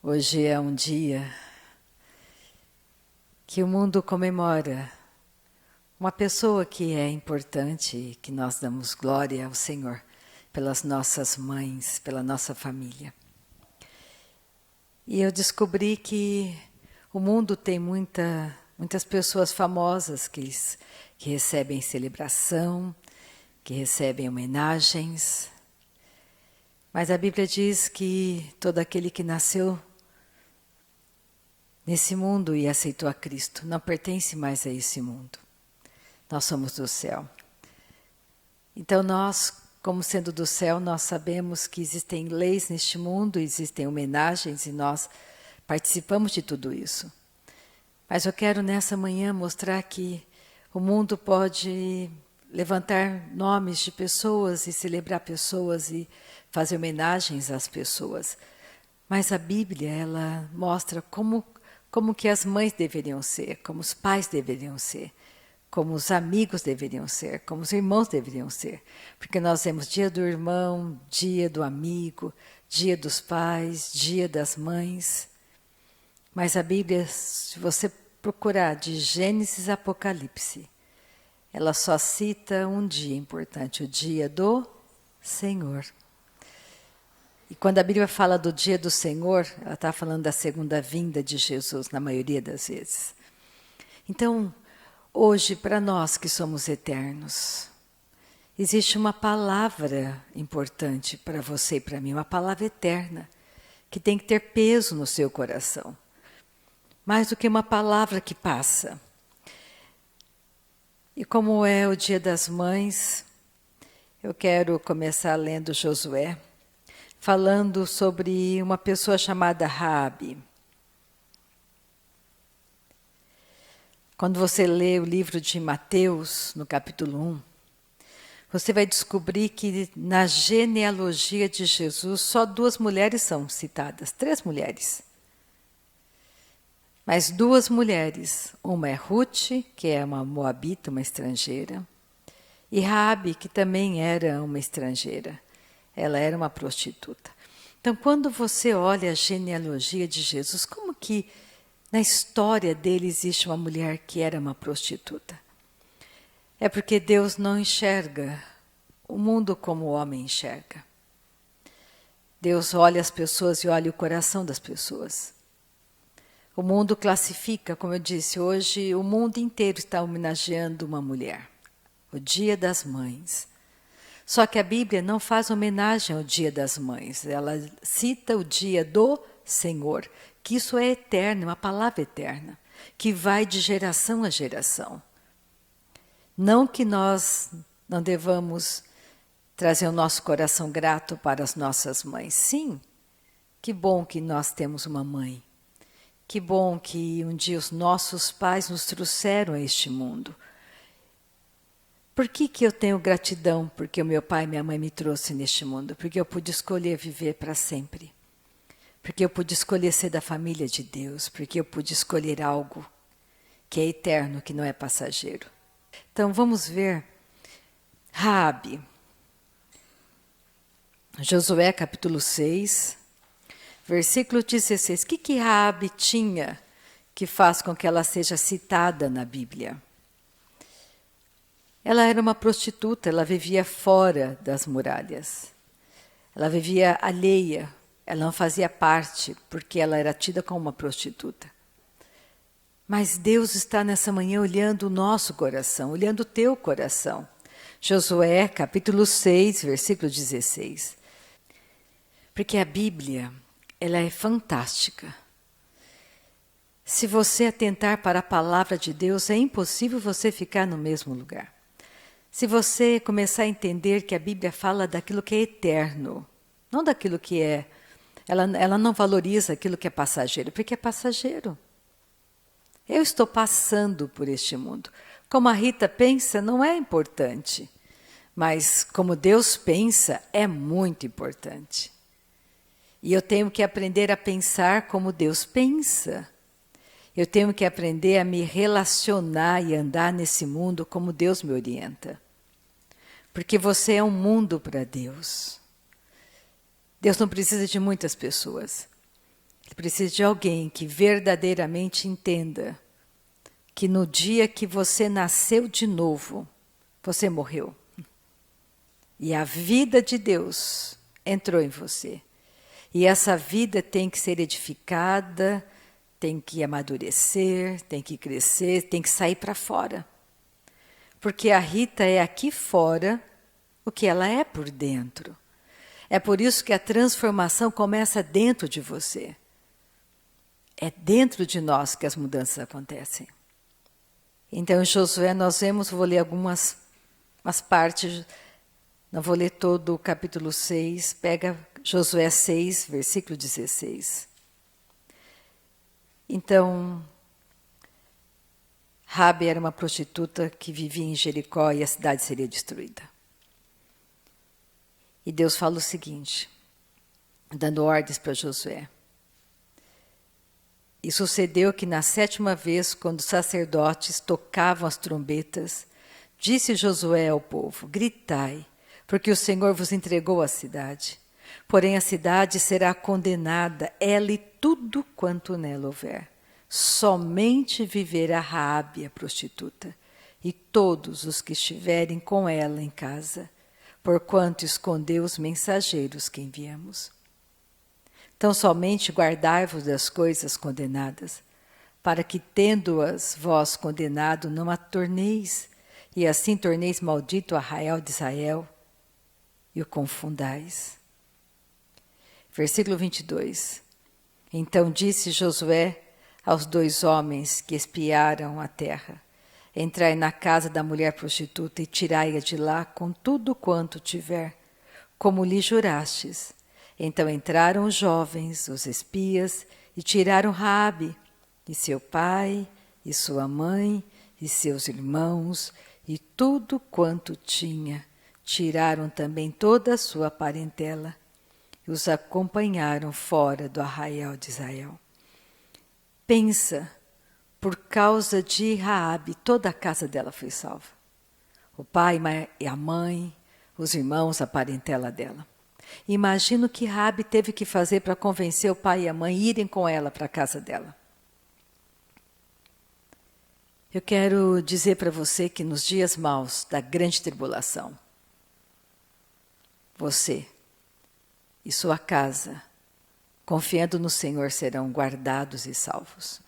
Hoje é um dia que o mundo comemora uma pessoa que é importante e que nós damos glória ao Senhor pelas nossas mães, pela nossa família. E eu descobri que o mundo tem muitas pessoas famosas que recebem celebração, que recebem homenagens. Mas a Bíblia diz que todo aquele que nasceu nesse mundo e aceitou a Cristo não pertence mais a esse mundo. Nós somos do céu. Então nós, como sendo do céu, nós sabemos que existem leis neste mundo, existem homenagens e nós participamos de tudo isso. Mas eu quero nessa manhã mostrar que o mundo pode levantar nomes de pessoas e celebrar pessoas e fazer homenagens às pessoas. Mas a Bíblia, ela mostra como que as mães deveriam ser, como os pais deveriam ser, como os amigos deveriam ser, como os irmãos deveriam ser. Porque nós temos dia do irmão, dia do amigo, dia dos pais, dia das mães. Mas a Bíblia, se você procurar de Gênesis a Apocalipse, ela só cita um dia importante, o dia do Senhor. E quando a Bíblia fala do dia do Senhor, ela está falando da segunda vinda de Jesus, na maioria das vezes. Então, hoje, para nós que somos eternos, existe uma palavra importante para você e para mim, uma palavra eterna, que tem que ter peso no seu coração. Mais do que uma palavra que passa. E como é o Dia das Mães, eu quero começar lendo Josué, falando sobre uma pessoa chamada Raabe. Quando você lê o livro de Mateus, no capítulo 1, você vai descobrir que na genealogia de Jesus só 2 mulheres são citadas, 3 mulheres. Mas 2 mulheres, uma é Ruth, que é uma moabita, uma estrangeira, e Raabe, que também era uma estrangeira. Ela era uma prostituta. Então, quando você olha a genealogia de Jesus, como que na história dele existe uma mulher que era uma prostituta? É porque Deus não enxerga o mundo como o homem enxerga. Deus olha as pessoas e olha o coração das pessoas. O mundo classifica, como eu disse, hoje o mundo inteiro está homenageando uma mulher. O Dia das Mães. Só que a Bíblia não faz homenagem ao Dia das Mães. Ela cita o Dia do Senhor, que isso é eterno, uma palavra eterna, que vai de geração a geração. Não que nós não devamos trazer o nosso coração grato para as nossas mães. Sim, que bom que nós temos uma mãe. Que bom que um dia os nossos pais nos trouxeram a este mundo. Por que eu tenho gratidão? Porque o meu pai e minha mãe me trouxeram neste mundo. Porque eu pude escolher viver para sempre. Porque eu pude escolher ser da família de Deus. Porque eu pude escolher algo que é eterno, que não é passageiro. Então vamos ver Raabe. Josué capítulo 6, versículo 16. O que Raabe tinha que faz com que ela seja citada na Bíblia? Ela era uma prostituta, ela vivia fora das muralhas. Ela vivia alheia, ela não fazia parte, porque ela era tida como uma prostituta. Mas Deus está nessa manhã olhando o nosso coração, olhando o teu coração. Josué, capítulo 6, versículo 16. Porque a Bíblia, ela é fantástica. Se você atentar para a palavra de Deus, é impossível você ficar no mesmo lugar. Se você começar a entender que a Bíblia fala daquilo que é eterno, não daquilo que é... Ela não valoriza aquilo que é passageiro, porque é passageiro. Eu estou passando por este mundo. Como a Rita pensa, não é importante. Mas como Deus pensa, é muito importante. E eu tenho que aprender a pensar como Deus pensa. Eu tenho que aprender a me relacionar e andar nesse mundo como Deus me orienta. Porque você é um mundo para Deus. Deus não precisa de muitas pessoas. Ele precisa de alguém que verdadeiramente entenda que no dia que você nasceu de novo, você morreu. E a vida de Deus entrou em você. E essa vida tem que ser edificada, tem que amadurecer, tem que crescer, tem que sair para fora. Porque a Rita é aqui fora o que ela é por dentro. É por isso que a transformação começa dentro de você. É dentro de nós que as mudanças acontecem. Então, em Josué, nós vemos, vou ler algumas partes, não vou ler todo o capítulo 6, pega Josué 6, versículo 16. Então, Raabe era uma prostituta que vivia em Jericó e a cidade seria destruída. E Deus fala o seguinte, dando ordens para Josué. E sucedeu que na 7ª vez, quando os sacerdotes tocavam as trombetas, disse Josué ao povo, gritai, porque o Senhor vos entregou a cidade. Porém a cidade será condenada, ela e tudo quanto nela houver. Somente viverá Raabe, a prostituta, e todos os que estiverem com ela em casa, porquanto escondeu os mensageiros que enviamos. Então somente guardai-vos das coisas condenadas, para que, tendo-as vós condenado, não a torneis, e assim torneis maldito o arraial de Israel, e o confundais. Versículo 22. Então disse Josué aos 2 homens que espiaram a terra, entrai na casa da mulher prostituta e tirai-a de lá com tudo quanto tiver, como lhe jurastes. Então entraram os jovens, os espias, e tiraram Raabe, e seu pai, e sua mãe, e seus irmãos, e tudo quanto tinha. Tiraram também toda a sua parentela, e os acompanharam fora do arraial de Israel. Pensa, por causa de Raabe, toda a casa dela foi salva. O pai e a mãe, os irmãos, a parentela dela. Imagina o que Raabe teve que fazer para convencer o pai e a mãe a irem com ela para a casa dela. Eu quero dizer para você que nos dias maus da grande tribulação, você e sua casa, confiando no Senhor, serão guardados e salvos.